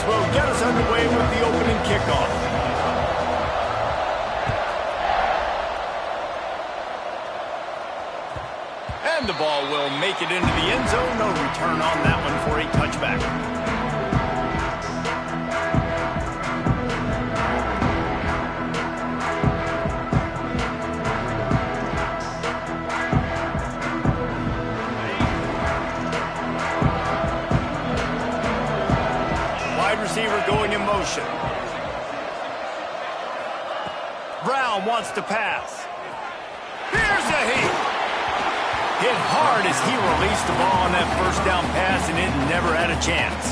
will get us underway with the opening kickoff. And the ball will make it into the end zone. No return on that one for a touchback. Wide receiver going in motion. Brown wants to pass. Here's a heat. Hit hard as he released the ball on that first down pass, and it never had a chance.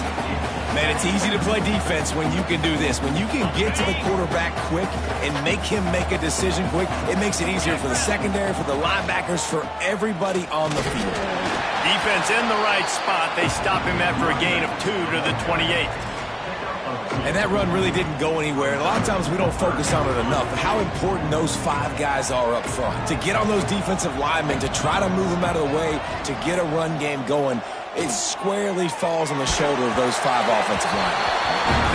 Man, it's easy to play defense when you can do this. When you can get to the quarterback quick and make him make a decision quick, it makes it easier for the secondary, for the linebackers, for everybody on the field. Defense in the right spot. They stop him after a gain of 2 to the 28. And that run really didn't go anywhere. And a lot of times we don't focus on it enough, but how important those 5 guys are up front. To get on those defensive linemen, to try to move them out of the way, to get a run game going, it squarely falls on the shoulder of those 5 offensive linemen.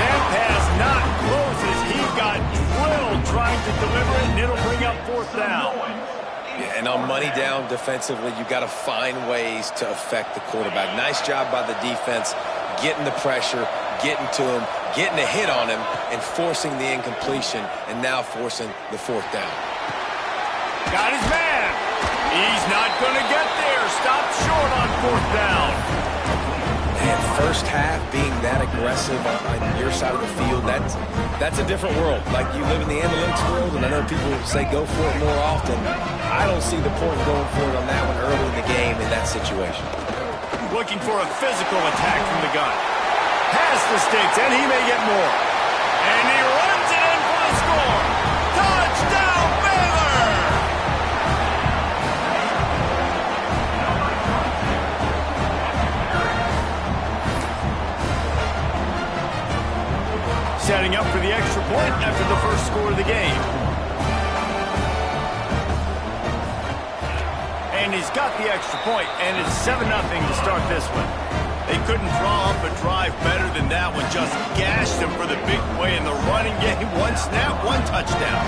That pass not close as he got drilled trying to deliver it, and it'll bring up 4th down. Yeah, and on money down defensively, you've got to find ways to affect the quarterback. Nice job by the defense, getting the pressure, getting to him, getting a hit on him, and forcing the incompletion, and now forcing the 4th down. Got his man. He's not going to get there. Stopped short on 4th down. And first half being that aggressive on your side of the field, that's a different world. Like, you live in the analytics world, and I know people say go for it more often. I don't see the point in going for it on that one early in the game in that situation. Looking for a physical attack from the gun. Has the sticks, and he may get more. And he runs it in for the score. Touchdown, Baylor! Setting up for the extra point after the first score of the game. And he's got the extra point, and it's 7-0 to start this one. They couldn't draw up a drive better than that one. Just gashed them for the big play in the running game. 1 snap, 1 touchdown.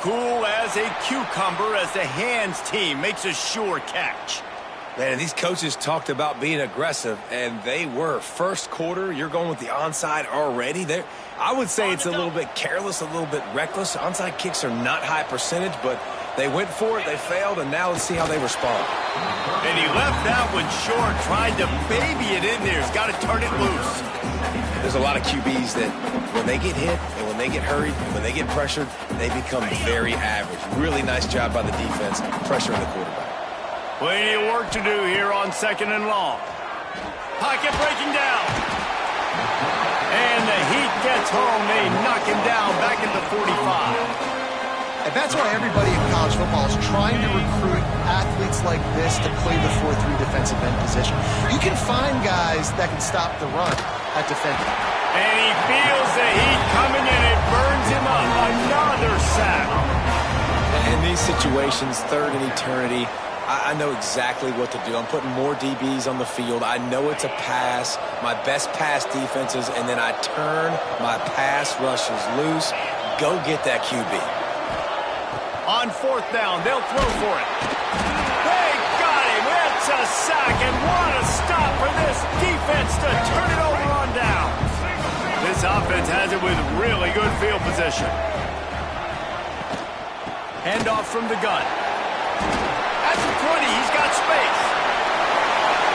Cool as a cucumber as the hands team makes a sure catch. Man, these coaches talked about being aggressive, and they were. First quarter, you're going with the onside already. I would say it's a little bit careless, a little bit reckless. Onside kicks are not high percentage, but they went for it, they failed, and now let's see how they respond. And he left that one short, tried to baby it in there. He's got to turn it loose. There's a lot of QBs that when they get hit and when they get hurried and when they get pressured, they become very average. Really nice job by the defense, pressuring the quarterback. Plenty of work to do here on 2nd and long. Pocket breaking down. And the Heat gets home. They knock him down back at the 45. And that's why everybody in college football is trying to recruit athletes like this to play the 4-3 defensive end position. You can find guys that can stop the run at defending. And he feels the heat coming and it burns him up. Another sack. In these situations, 3rd and eternity, I know exactly what to do. I'm putting more DBs on the field. I know it's a pass, my best pass defenses, and then I turn my pass rushes loose. Go get that QB. On 4th down, they'll throw for it. They got him. It's a sack, and what a stop for this defense to turn it over on down. This offense has it with really good field position. Handoff from the gun. At the 20, he's got space.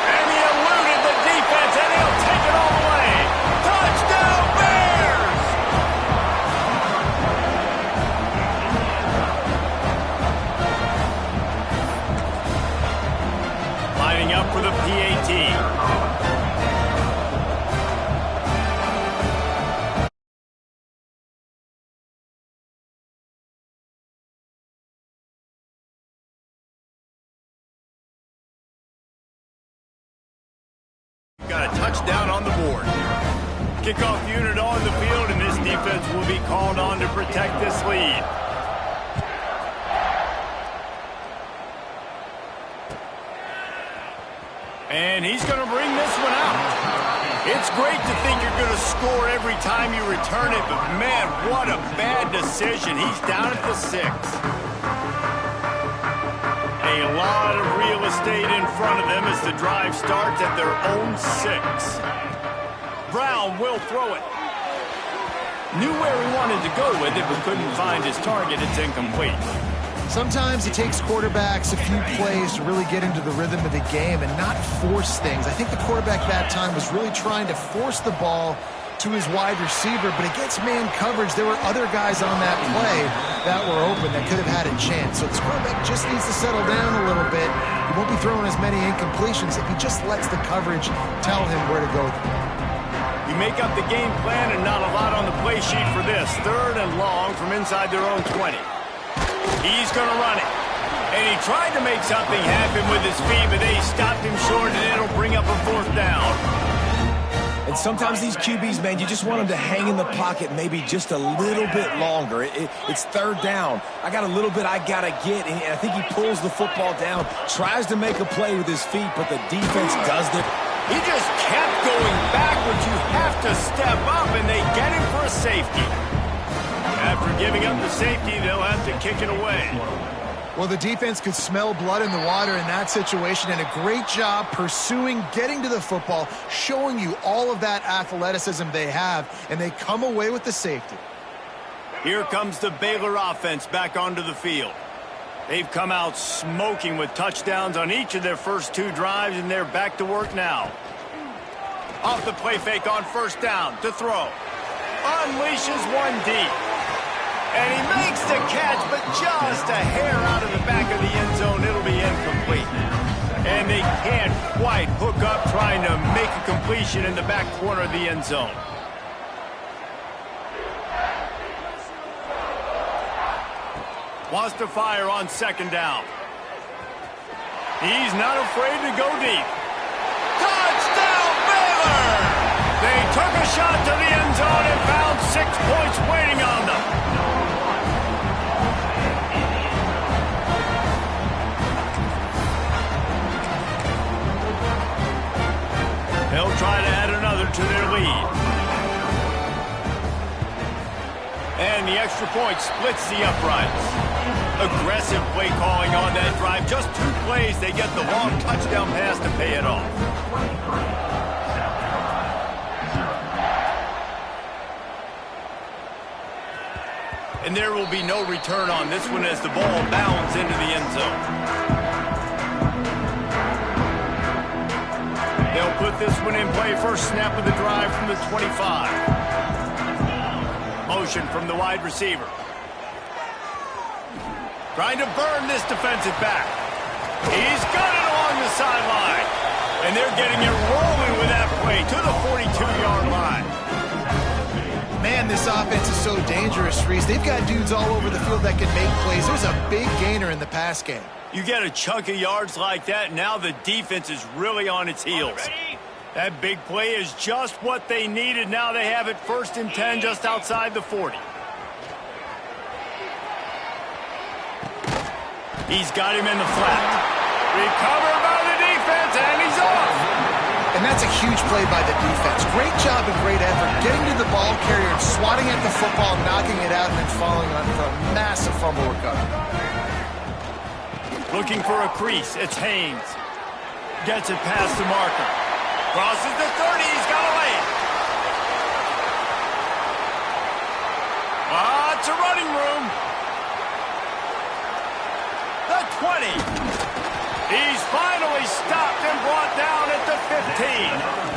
And he eluded the defense, and he'll take it all the way. Touchdown, Bears! Lining up for the PAT. Got a touchdown on the board. Kickoff unit on the field, and this defense will be called on to protect this lead. And he's going to bring this one out. It's great to think you're going to score every time you return it, but man, what a bad decision. He's down at the 6. A lot of real estate in front of them as the drive starts at their own 6. Brown will throw it. Knew where he wanted to go with it, but couldn't find his target. It's incomplete. Sometimes it takes quarterbacks a few plays to really get into the rhythm of the game and not force things. I think the quarterback that time was really trying to force the ball to his wide receiver, but against man coverage, there were other guys on that play that were open that could have had a chance. So this quarterback just needs to settle down a little bit. He won't be throwing as many incompletions if he just lets the coverage tell him where to go. You make up the game plan and not a lot on the play sheet for this. 3rd and long from inside their own 20. He's going to run it. And he tried to make something happen with his feet, but they stopped him short, and it'll bring up a 4th down. And sometimes these QBs, man, you just want them to hang in the pocket maybe just a little bit longer. It's 3rd down. I got a little bit I got to get, and I think he pulls the football down, tries to make a play with his feet, but the defense does it. He just kept going backwards. You have to step up, and they get him for a safety. After giving up the safety, they'll have to kick it away. Well, the defense could smell blood in the water in that situation, and a great job pursuing, getting to the football, showing you all of that athleticism they have, and they come away with the safety. Here comes the Baylor offense back onto the field. They've come out smoking with touchdowns on each of their first 2 drives, and they're back to work now. Off the play fake on 1st down to throw. Unleashes one deep. And he makes the catch, but just a hair out of the back of the end zone. It'll be incomplete. And they can't quite hook up trying to make a completion in the back corner of the end zone. Wants to fire on 2nd down. He's not afraid to go deep. Touchdown, Baylor! They took a shot to the end zone and found 6 points waiting on them. They'll try to add another to their lead. And the extra point splits the uprights. Aggressive play calling on that drive. Just 2 plays, they get the long touchdown pass to pay it off. And there will be no return on this one as the ball bounds into the end zone. They'll put this one in play. First snap of the drive from the 25. Motion from the wide receiver. Trying to burn this defensive back. He's got it along the sideline. And they're getting it rolling with that play to the 42-yard line. Man, this offense is so dangerous, Reese. They've got dudes all over the field that can make plays. There's a big gainer in the pass game. You get a chunk of yards like that, now the defense is really on its heels. That big play is just what they needed. Now they have it 1st and 10 just outside the 40. He's got him in the flat. Recovered by the defense, and he's off. And that's a huge play by the defense. Great job and great effort getting to the ball carrier and swatting at the football, knocking it out, and then falling on for a massive fumble recovery. Looking for a crease. It's Haynes. Gets it past the marker. Crosses the 30. He's got to lay it. Lots of running room. The 20. He's finally stopped and brought down at the 15.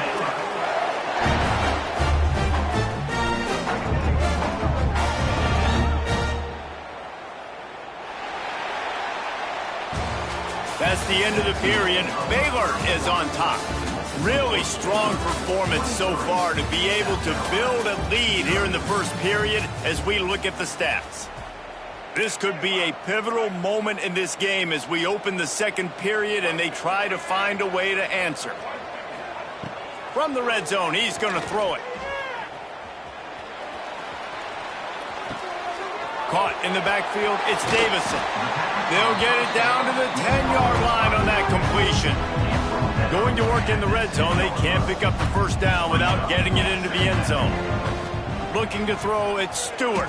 That's the end of the period. Baylor is on top. Really strong performance so far to be able to build a lead here in the first period as we look at the stats. This could be a pivotal moment in this game as we open the second period and they try to find a way to answer. From the red zone, he's going to throw it. Caught in the backfield, it's Davison. They'll get it down to the 10-yard line on that completion. Going to work in the red zone, they can't pick up the first down without getting it into the end zone. Looking to throw, it's Stewart.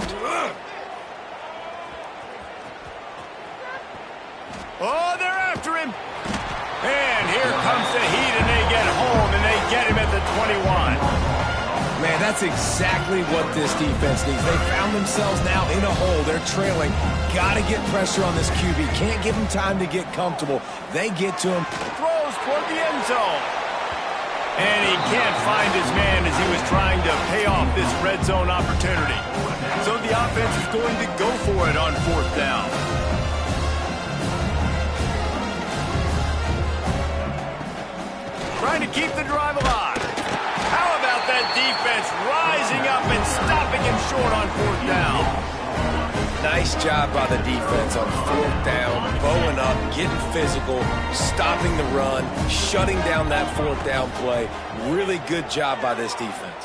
Oh, they're after him. And here comes the heat, and they get home, and they get him at the 21. Man, that's exactly what this defense needs. They found themselves now in a hole. They're trailing. Got to get pressure on this QB. Can't give him time to get comfortable. They get to him. Throws toward the end zone. And he can't find his man as he was trying to pay off this red zone opportunity. So the offense is going to go for it on fourth down. Trying to keep the drive alive. How about that defense rising up and stopping him short on fourth down? Nice job by the defense on fourth down, bowing up, getting physical, stopping the run, shutting down that fourth down play. Really good job by this defense.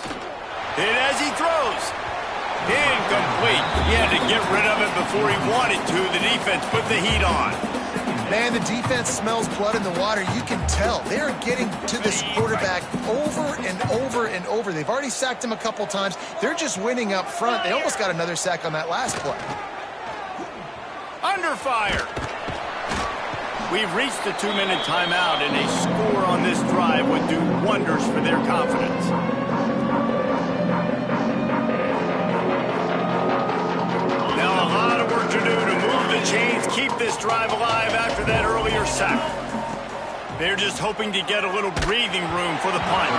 Hit as he throws. Incomplete. He had to get rid of it before he wanted to. The defense put the heat on. Man, the defense smells blood in the water. You can tell. They are getting to this quarterback over and over and over. They've already sacked him a couple times. They're just winning up front. They almost got another sack on that last play. Under fire. We've reached the 2-minute timeout, and a score on this drive would do wonders for their confidence. Now a lot of work to do to move the chains, keep this drive alive after that earlier sack. They're just hoping to get a little breathing room for the punt.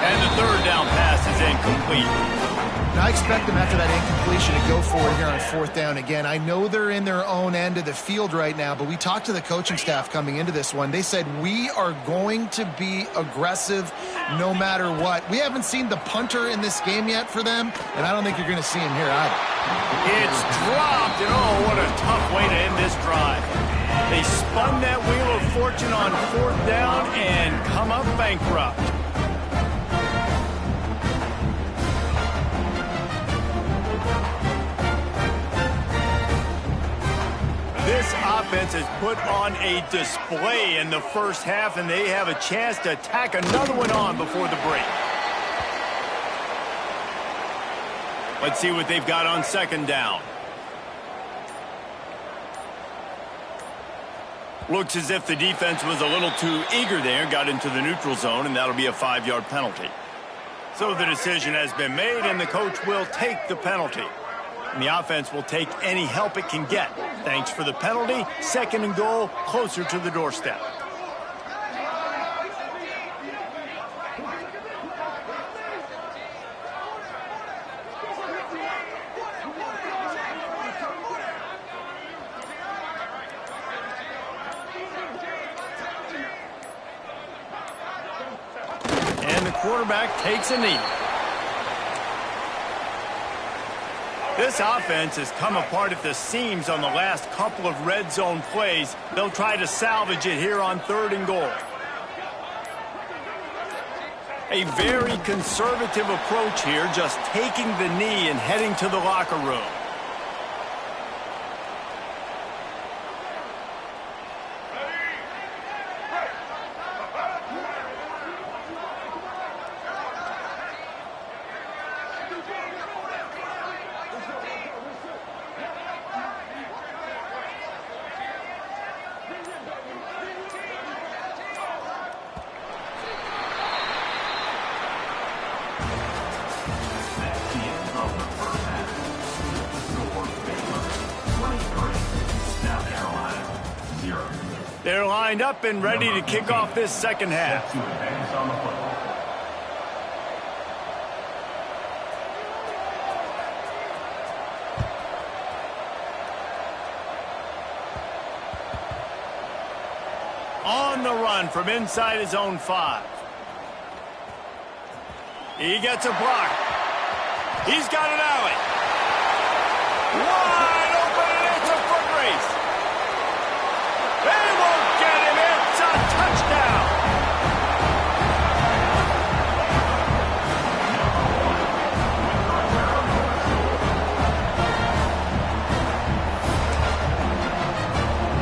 And the third down pass is incomplete. And I expect them after that incompletion to go for it here on fourth down again. I know they're in their own end of the field right now, but we talked to the coaching staff coming into this one. They said, we are going to be aggressive no matter what. We haven't seen the punter in this game yet for them, and I don't think you're going to see him here either. It's dropped, and oh, what a tough way to end this drive. They spun that wheel of fortune on fourth down and come up bankrupt. This offense has put on a display in the first half, and they have a chance to tack another one on before the break. Let's see what they've got on second down. Looks as if the defense was a little too eager there, got into the neutral zone, and that'll be a 5-yard penalty. So the decision has been made, and the coach will take the penalty. And the offense will take any help it can get. Thanks for the penalty. Second and goal, closer to the doorstep. And the quarterback takes a knee. This offense has come apart at the seams on the last couple of red zone plays. They'll try to salvage it here on third and goal. A very conservative approach here, just taking the knee and heading to the locker room. They're lined up and ready to kick off this second half. On the run from inside his own 5. He gets a block. He's got an alley. Wide open, and it's a foot race. They won't get him. It's a touchdown.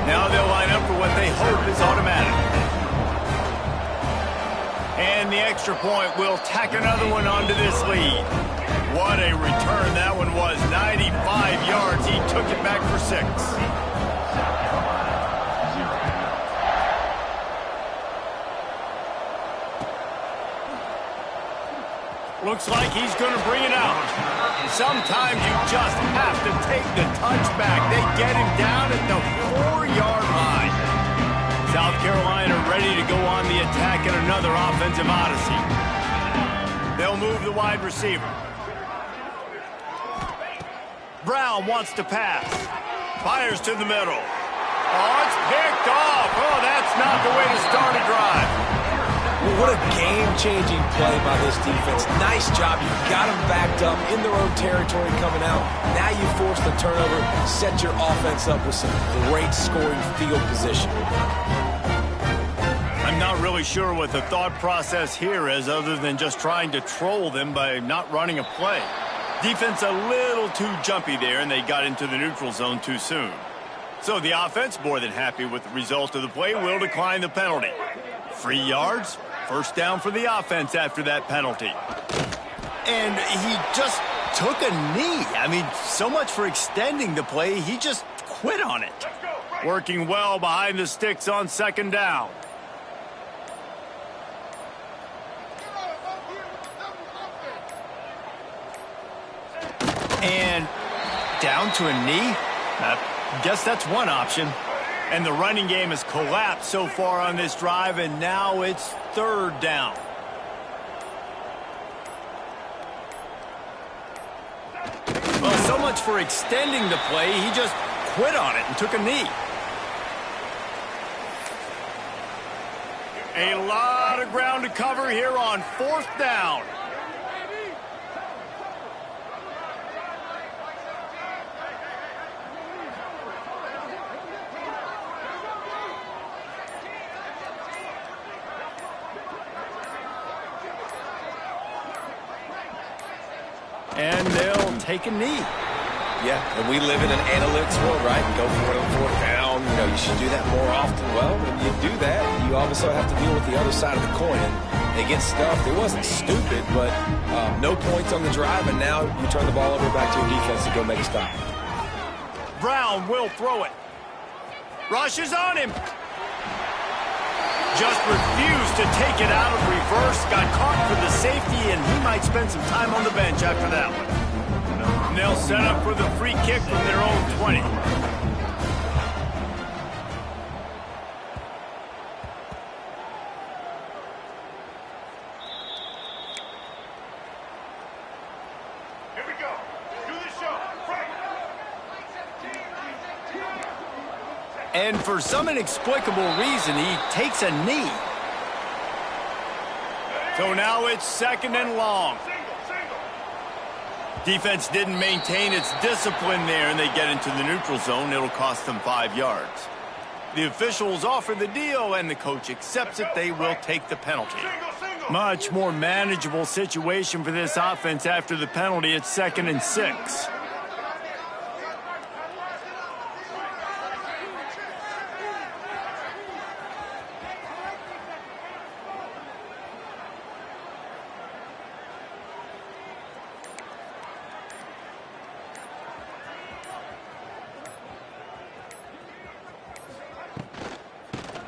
Now they'll line up for what they hope is automatic. And the extra point will tack another one onto this lead. What a return that one was. 95 yards. He took it back for 6. Looks like he's going to bring it out. Sometimes you just have to take the touchback. They get him down at the 4-yard line. South Carolina ready to go on the attack in another offensive odyssey. They'll move the wide receiver. Brown wants to pass. Fires to the middle. Oh, it's picked off. Oh, that's not the way to start a drive. Well, what a game-changing play by this defense. Nice job. You got them backed up in their own territory coming out. Now you force the turnover, set your offense up with some great scoring field position. I'm not really sure what the thought process here is other than just trying to troll them by not running a play. Defense a little too jumpy there, and they got into the neutral zone too soon. So the offense, more than happy with the result of the play, will decline the penalty. 3 yards, first down for the offense after that penalty. And he just took a knee. I mean, so much for extending the play. He just quit on it. Working well behind the sticks on second down. And down to a knee? I guess that's one option. And the running game has collapsed so far on this drive, and now it's third down. Well, so much for extending the play. He just quit on it and took a knee. A lot of ground to cover here on fourth down. And they'll take a knee. Yeah, and we live in an analytics world, right? And go for it on fourth down. You know, you should do that more often. Well, when you do that, you also have to deal with the other side of the coin. And they get stuffed. It wasn't stupid, but no points on the drive, and now you turn the ball over back to your defense to go make a stop. Brown will throw it. Rushes on him. Just refused to take it out of reverse. Got caught for the safety, and he might spend some time on the bench after that one. And they'll set up for the free kick from their own 20. Here we go. Do the show. Right. And for some inexplicable reason, he takes a knee. So now it's second and long. Defense didn't maintain its discipline there, and they get into the neutral zone. It'll cost them 5 yards. The officials offer the deal, and the coach accepts it. They will take the penalty. Much more manageable situation for this offense after the penalty. It's second and 6.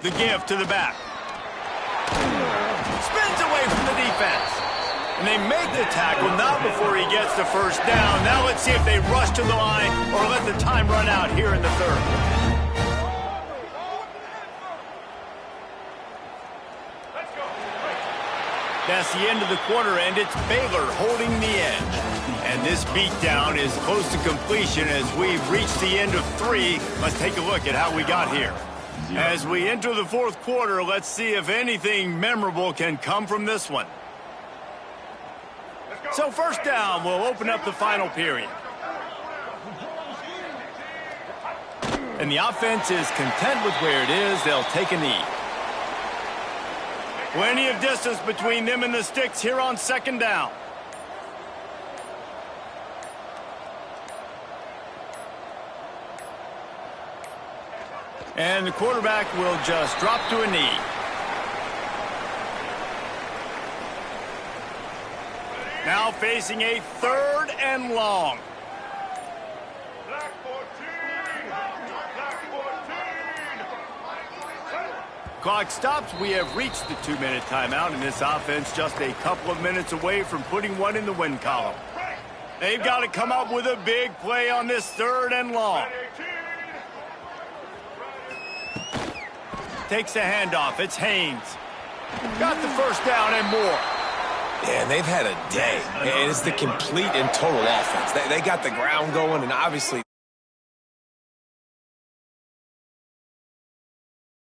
The give to the back. Spins away from the defense. And they make the tackle, not before he gets the first down. Now let's see if they rush to the line or let the time run out here in the third. That's the end of the quarter, and it's Baylor holding the edge. And this beatdown is close to completion as we've reached the end of 3. Let's take a look at how we got here. As we enter the fourth quarter, let's see if anything memorable can come from this one. So first down will open up the final period. And the offense is content with where it is. They'll take a knee. Plenty of distance between them and the sticks here on second down. And the quarterback will just drop to a knee. Now facing a 3rd and long. Black 14. Black 14. Clock stops. We have reached the 2-minute timeout, and this offense just a couple of minutes away from putting one in the win column. They've got to come up with a big play on this 3rd and long. Takes a handoff. It's Haynes. Got the first down and more. Yeah, and they've had a day. And it's the complete and total offense. They got the ground going, and obviously